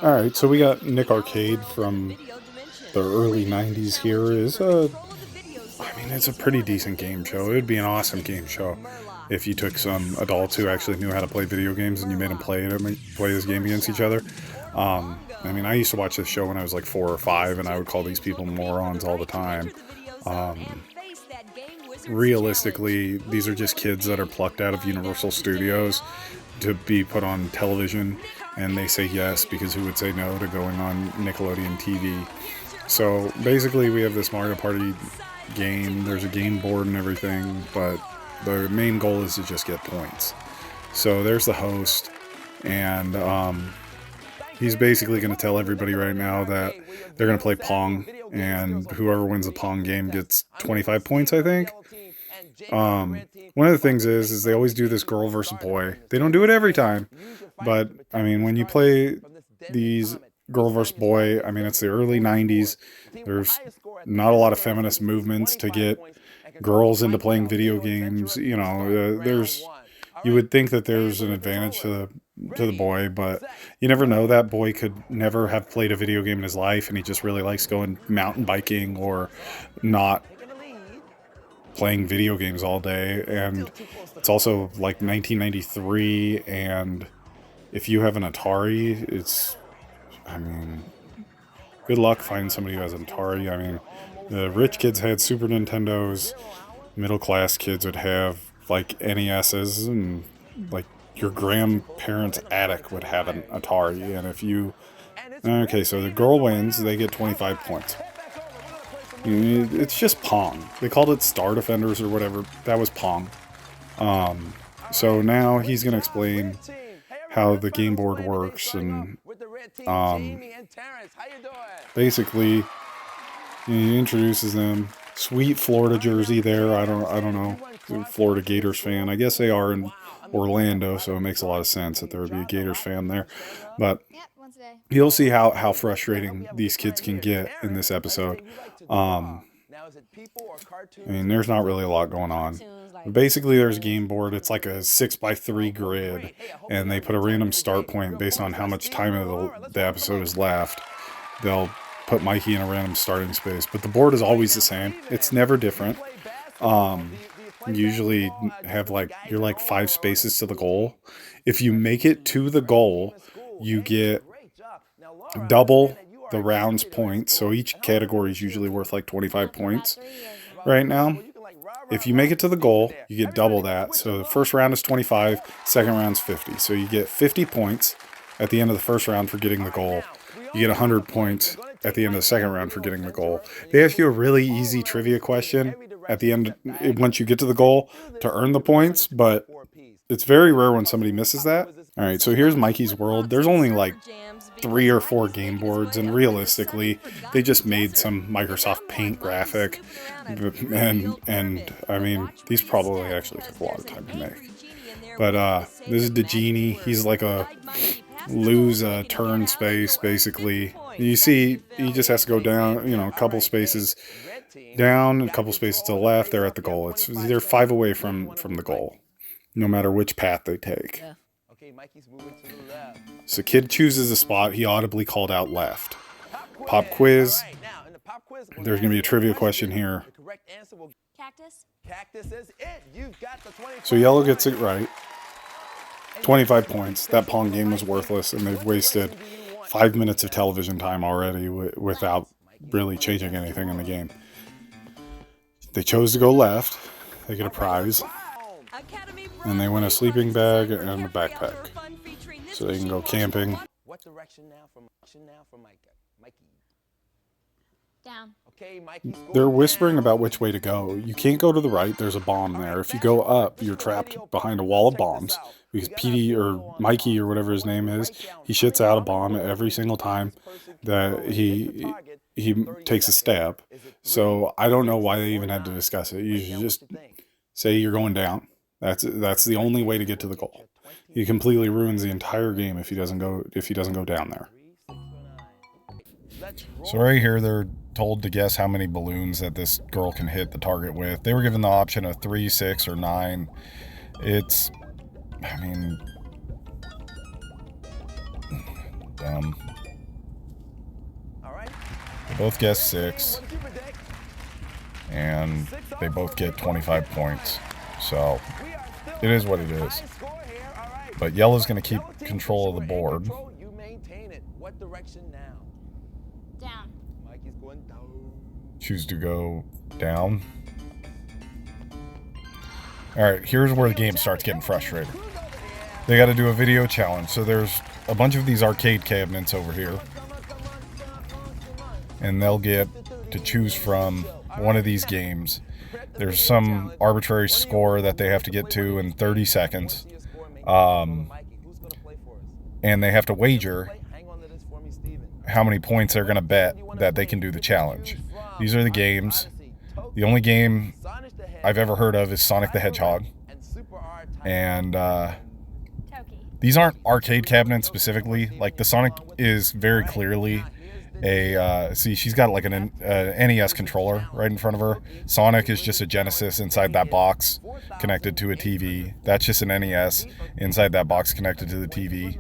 All right, so we got Nick Arcade from the early 90s here is I mean, it's a pretty decent game show. It would be an awesome game show if you took some adults who actually knew how to play video games and you made them play this game against each other. I mean, I used to watch this show when I was like 4 or 5, and I would call these people morons all the time. Um, Realistically, these are just kids that are plucked out of Universal Studios to be put on television, and they say yes because who would say no to going on Nickelodeon TV? So basically, we have this Mario Party game. There's a game board and everything, but the main goal is to just get points. So there's the host, and he's basically going to tell everybody right now that they're going to play Pong, and whoever wins the Pong game gets 25 points, I think. One of the things is they always do this girl versus boy. They don't do it every time, but I mean, when you play these girl versus boy, I mean, it's the early 90s. There's not a lot of feminist movements to get girls into playing video games. You know, you would think that there's an advantage to the boy, but you never know. That boy could never have played a video game in his life, and he just really likes going mountain biking or not playing video games all day. And it's also like 1993, and if you have an Atari, I mean, good luck finding somebody who has an Atari. I mean, the rich kids had Super Nintendos, middle class kids would have like NESs, and like your grandparents' attic would have an Atari. And if you, okay, so the girl wins, they get 25 points. It's just Pong. They called it Star Defenders or whatever. That was Pong. So now he's going to explain how the game board works, and basically he introduces them. Sweet Florida jersey there. I don't know. Florida Gators fan. I guess they are in Orlando, so it makes a lot of sense that there would be a Gators fan there. But you'll see how frustrating these kids can get in this episode. I mean, there's not really a lot going on. Basically, there's a game board. It's like a 6x3 grid, and they put a random start point based on how much time of the episode is left. They'll put Mikey in a random starting space, but the board is always the same. It's never different. Usually have you're like 5 spaces to the goal. If you make it to the goal, you get double the round's points. So each category is usually worth like 25 points right now. If you make it to the goal, you get double that. So the first round is 25, second round's 50. So you get 50 points at the end of the first round for getting the goal. You get 100 points at the end of the second round for getting the goal. They ask you a really easy trivia question at the end, once you get to the goal, to earn the points, but it's very rare when somebody misses that. All right, so here's Mikey's World. There's only like 3 or 4 game boards, and realistically, they just made some Microsoft Paint graphic, and I mean, these probably actually took a lot of time to make. But this is the genie. He's like a lose a turn space, basically. You see, he just has to go down, a couple spaces down, a couple spaces to the left. They're at the goal. They're 5 away from the goal, no matter which path they take. So kid chooses a spot. He audibly called out left. Pop quiz. There's going to be a trivia question here. So yellow gets it right. 25 points. That Pong game was worthless, and they've wasted 5 minutes of television time already without really changing anything in the game. They chose to go left. They get a prize. And they win a sleeping bag and a backpack. So they can go camping. What direction now for Mikey? Down. They're whispering about which way to go. You can't go to the right. There's a bomb there. If you go up, you're trapped behind a wall of bombs. Because Petey or Mikey or whatever his name is, he shits out a bomb every single time that he takes a step. So I don't know why they even had to discuss it. You should just say you're going down. That's the only way to get to the goal. He completely ruins the entire game if he doesn't go down there. So right here, they're told to guess how many balloons that this girl can hit the target with. They were given the option of 3, 6, or 9. them. All right. They both guess 6. And they both get 25 points. So it is what it is. But yellow's going to keep control of the board. You maintain it. What direction now? Down. Mikey's going down. Choose to go down. Alright, here's where the game starts getting frustrating. They got to do a video challenge. So there's a bunch of these arcade cabinets over here. And they'll get to choose from one of these games. There's some arbitrary score that they have to get to in 30 seconds. And they have to wager how many points they're going to bet that they can do the challenge. These are the games. The only game I've ever heard of is Sonic the Hedgehog. And these aren't arcade cabinets specifically. Like, the Sonic is very clearly see, she's got like an NES controller right in front of her. Sonic is just a Genesis inside that box connected to a TV. That's just an NES inside that box connected to the TV.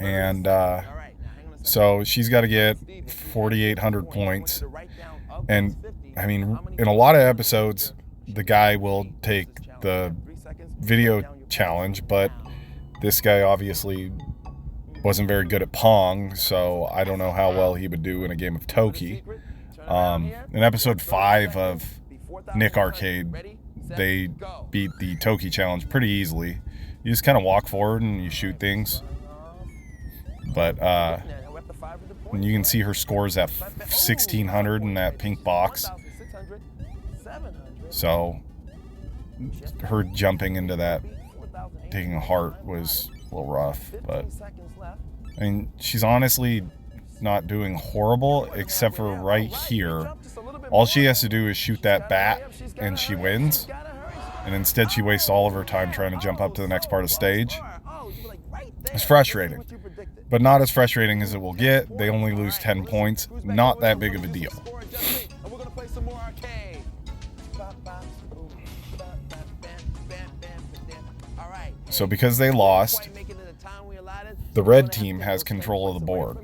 And so she's got to get 4,800 points. And I mean, in a lot of episodes, the guy will take the video challenge, but this guy obviously wasn't very good at Pong, so I don't know how well he would do in a game of Toki. In episode 5 of Nick Arcade, they beat the Toki challenge pretty easily. You just kind of walk forward and you shoot things. But you can see her scores at 1,600 in that pink box. So her jumping into that, taking a heart, was a little rough, but I mean, she's honestly not doing horrible, except for right here. All she has to do is shoot that bat, and she wins. And instead, she wastes all of her time trying to jump up to the next part of the stage. It's frustrating, but not as frustrating as it will get. They only lose 10 points. Not that big of a deal. So because they lost, the red team has control of the board.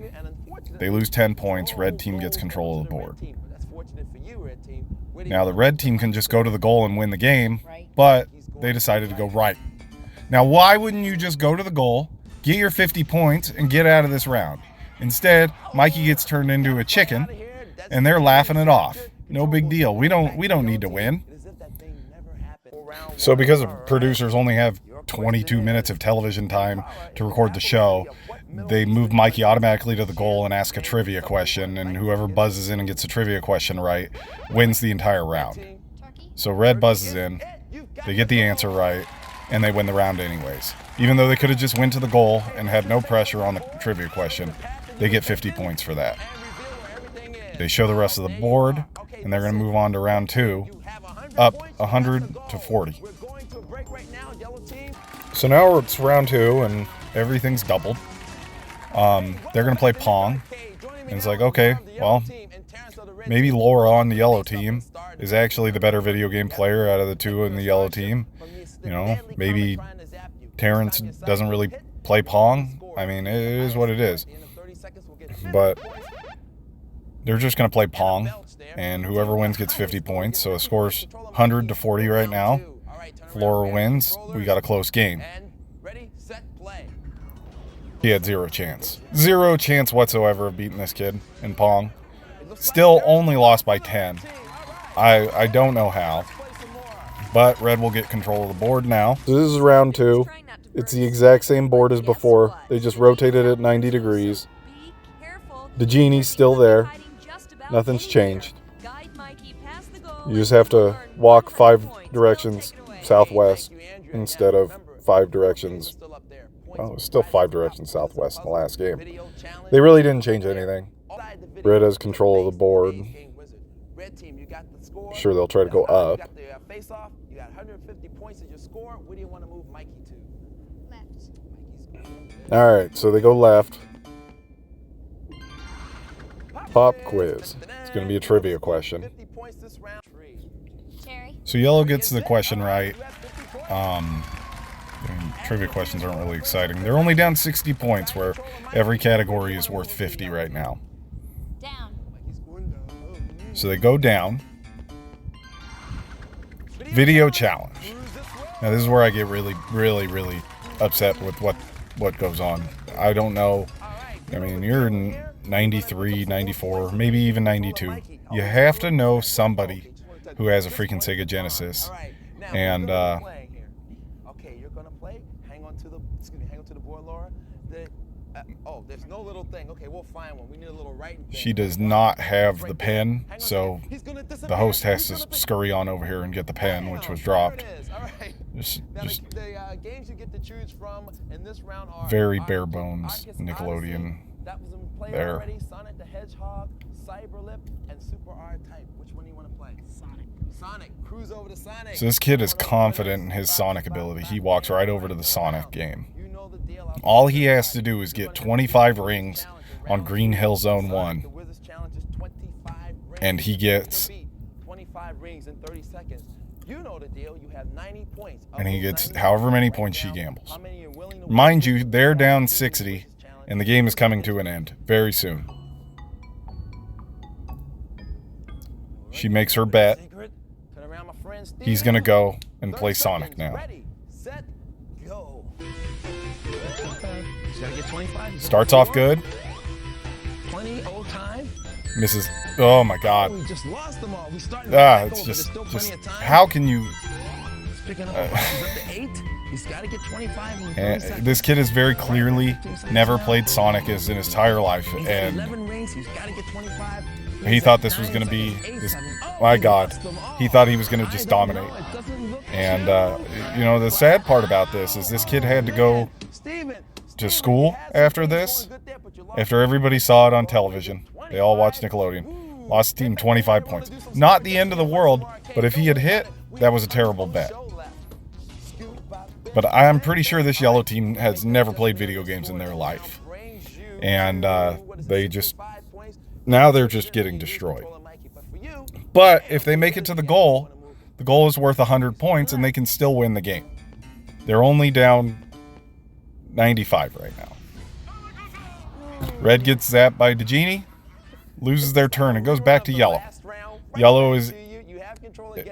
They lose 10 points, red team gets control of the board. Now the red team can just go to the goal and win the game, but they decided to go right. Now why wouldn't you just go to the goal, get your 50 points, and get out of this round? Instead, Mikey gets turned into a chicken, and they're laughing it off. No big deal. We don't need to win. So because the producers only have 22 minutes of television time to record the show, they move Mikey automatically to the goal and ask a trivia question, and whoever buzzes in and gets a trivia question right wins the entire round. So red buzzes in, they get the answer right, and they win the round anyways. Even though they could have just went to the goal and had no pressure on the trivia question, they get 50 points for that. They show the rest of the board, and they're going to move on to round 2, up 100 to 40. So now it's round 2, and everything's doubled. They're going to play Pong. And it's like, okay, well, maybe Laura on the yellow team is actually the better video game player out of the two in the yellow team. You know, maybe Terrence doesn't really play Pong. I mean, it is what it is. But they're just going to play Pong, and whoever wins gets 50 points. So the score's 100 to 40 right now. If Laura wins, we got a close game. He had zero chance. Zero chance whatsoever of beating this kid in Pong. Still only lost by 10. I don't know how. But red will get control of the board now. So this is round 2. It's the exact same board as before. They just rotated it 90 degrees. The genie's still there. Nothing's changed. You just have to walk 5 directions southwest instead of 5 directions. Well, it was still 5 directions southwest in the last game. They really didn't change anything. Red has control of the board. Sure, they'll try to go up. You got 150 points as your score. Where do you want to move Mikey to? Left. Alright, so they go left. Pop quiz. It's going to be a trivia question. Cherry. So yellow gets the question right. trivia questions aren't really exciting. They're only down 60 points, where every category is worth 50 right now. Down. So they go down. Video challenge. Now this is where I get really, really, really upset with what goes on. I don't know. I mean, you're in 93, 94, maybe even 92. You have to know somebody who has a freaking Sega Genesis. And okay, you're gonna play. Hang on to the board, Laura. There's no little thing. Okay, we'll find one. We need a little writing thing. she does not have the pen, so the host has to scurry on over here and get the pen, which was dropped. Just The games you get to choose from in this round are very bare bones Nickelodeon. That was in play there. already. Sonic the Hedgehog, Cyberlip, and Super R-Type. Which one do you want to play? Sonic. Cruise over to Sonic. So this kid is confident in his Sonic ability. He walks right over to the Sonic game. All he has to do is get 25 rings on Green Hill Zone 1, and he gets 25 rings in 30 seconds. You know the deal. You have 90 points. and he gets however many points she gambles. Mind you, they're down 60, and the game is coming to an end very soon. She makes her bet. He's going to go and play Sonic now. Ready, set, go. Just gotta get 25. Starts off good. 20 old time. Misses. Oh my God. We just lost them all. We started It's just how can you? Picking up. He's up to 8. He's got to get 25 in 30 seconds. This kid has very clearly never played Sonic in his entire life, He's and 11 rings. He's got to get 25. he thought this was going to be this. My God, he thought he was going to just dominate. And the sad part about this is this kid had to go to school after this. After everybody saw it on television, they all watched Nickelodeon. Lost the team 25 points. Not the end of the world, but if he had hit, that was a terrible bet. But I'm pretty sure this yellow team has never played video games in their life. And they're just getting destroyed. But if they make it to the goal is worth 100 points and they can still win the game. They're only down 95 right now. Red gets zapped by DeGenie, loses their turn, and goes back to yellow. Yellow is...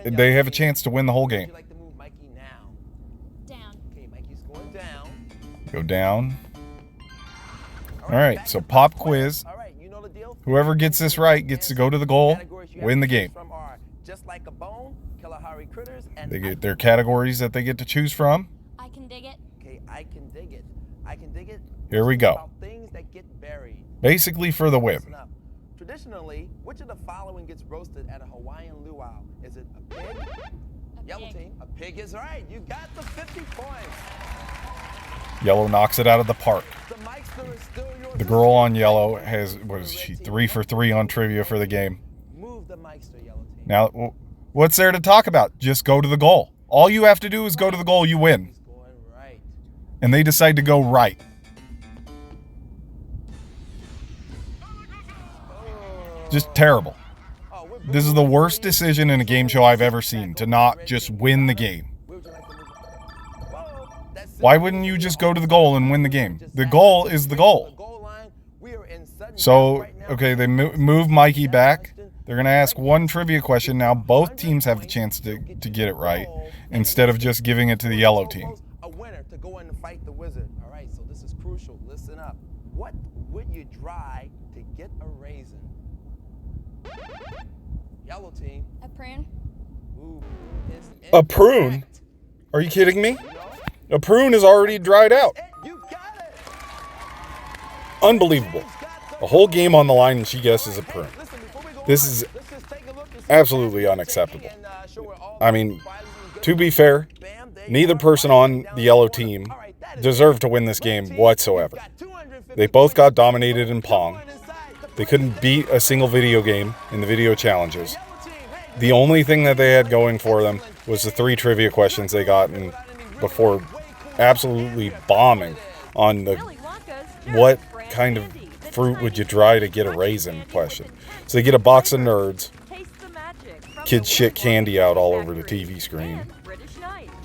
They have a chance to win the whole game. Down. Go down. Alright, so pop quiz. Whoever gets this right gets to go to the goal, win the game. They get their categories that they get to choose from. I can dig it. Okay, I can dig it. I can dig it. Here we go. About things that get buried. Basically for the win. Listen up. Traditionally, which of the following gets roasted at a Hawaiian luau? Is it a pig? Yellow pig. team. A pig is right. You got the 50 points. Yellow knocks it out of the park. The Meister is still yours. The girl on yellow has, what is she, 3 for 3 on trivia for the game. Move the Meister, yellow team. Now, what's there to talk about? Just go to the goal. All you have to do is go to the goal, you win. He's going right. And they decide to go right. Just terrible. This is the worst decision in a game show I've ever seen, to not just win the game. Why wouldn't you just go to the goal and win the game? The goal is the goal. So, okay, they move Mikey back. They're going to ask one trivia question. Now both teams have the chance to get it right, instead of just giving it to the yellow team. A winner to go in and fight the wizard. All right, so this is crucial. Listen up. What would you dry to get a raisin? Yellow team. A prune. Ooh, is A prune? incorrect. Are you kidding me? A prune is already dried out. You got it. Unbelievable. A whole game on the line and she guesses a prune. This is absolutely unacceptable. I mean, to be fair, neither person on the yellow team deserved to win this game whatsoever. They both got dominated in Pong. They couldn't beat a single video game in the video challenges. The only thing that they had going for them was the 3 trivia questions they got before absolutely bombing on the what kind of fruit would you dry to get a raisin question. So they get a box of Nerds. Kids shit candy out all over the TV screen.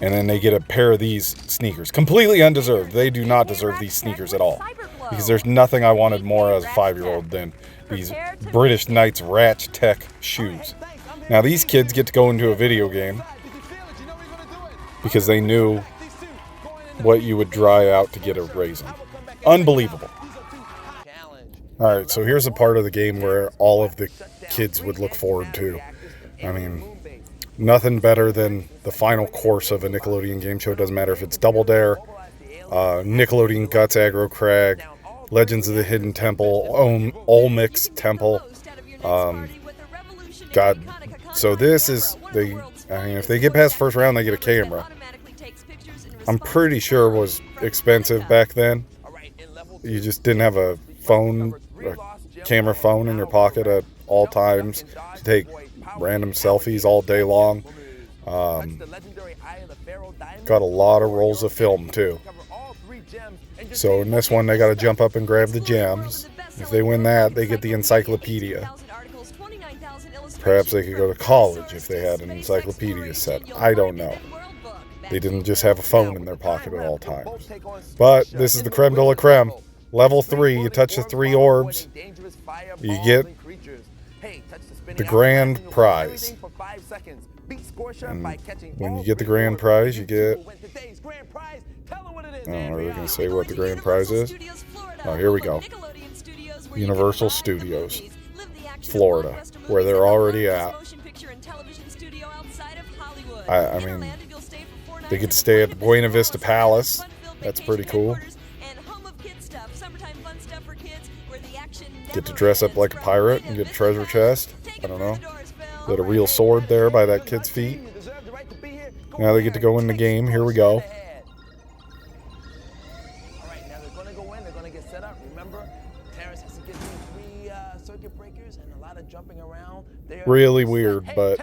And then they get a pair of these sneakers. Completely undeserved. They do not deserve these sneakers at all. Because there's nothing I wanted more as a 5-year-old than these British Knights Ratch Tech shoes. Now these kids get to go into a video game because they knew what you would dry out to get a raisin. Unbelievable. Alright, so here's a part of the game where all of the kids would look forward to. I mean, nothing better than the final course of a Nickelodeon game show. Doesn't matter if it's Double Dare, Nickelodeon Guts Aggro Crag, Legends of the Hidden Temple, Olmec's Temple. God, so this is, if they get past first round, they get a camera. I'm pretty sure it was expensive back then. You just didn't have a phone, a camera phone in your pocket at all times to take random selfies all day long. Got a lot of rolls of film too. So in this one, they got to jump up and grab the gems. If they win that, they get the encyclopedia. Perhaps they could go to college if they had an encyclopedia set. I don't know. They didn't just have a phone in their pocket at all times. But this is the creme de la creme. Level 3, you touch the 3 orbs, you get the grand prize. And when you get the grand prize, you get... Oh, are they going to say what the grand prize is? Oh, here we go. Universal Studios, Florida, where they're already at. I mean, they get to stay at the Buena Vista Palace. That's pretty cool. Get to dress up like a pirate and get a treasure chest. I don't know. Got a real sword there by that kid's feet. Now they get to go in the game. Here we go. Alright, now they're gonna go in, they're gonna get set up. Remember, Terrence has to get through 3 circuit breakers and a lot of jumping around. Really weird, but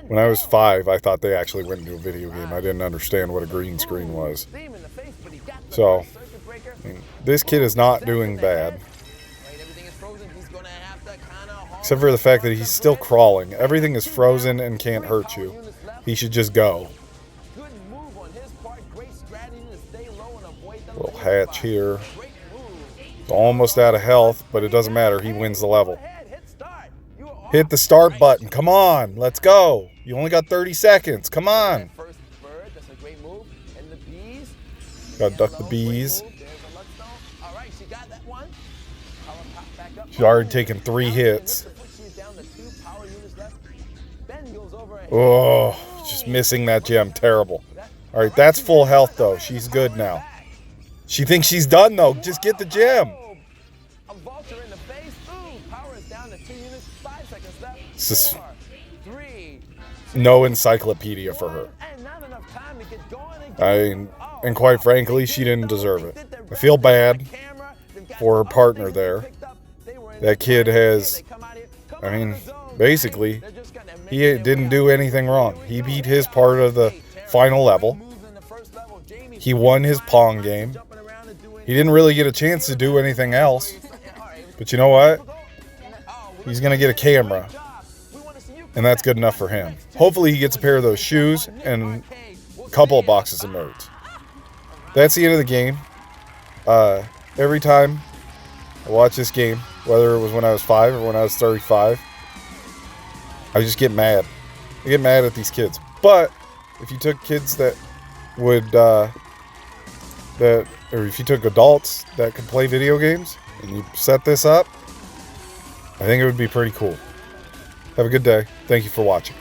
when I was 5, I thought they actually went into a video game. I didn't understand what a green screen was. So, I mean, this kid is not doing bad. Except for the fact that he's still crawling. Everything is frozen and can't hurt you. He should just go. Little hatch here. He's almost out of health, but it doesn't matter. He wins the level. Hit the start button. Come on. Let's go. You only got 30 seconds. Come on. Gotta duck the bees. She's already taken 3 hits. Oh, just missing that gem. Terrible. Alright, that's full health though. She's good now. She thinks she's done though. Just get the gem. It's just no encyclopedia for her. And quite frankly, she didn't deserve it. I feel bad for her partner there. That kid has, basically, he didn't do anything wrong. He beat his part of the final level. He won his Pong game. He didn't really get a chance to do anything else. But you know what? He's going to get a camera. And that's good enough for him. Hopefully he gets a pair of those shoes and a couple of boxes of nerds. That's the end of the game. Every time I watch this game, whether it was when I was 5 or when I was 35, I just get mad. I get mad at these kids. But if you took kids that would, or if you took adults that could play video games and you set this up, I think it would be pretty cool. Have a good day. Thank you for watching.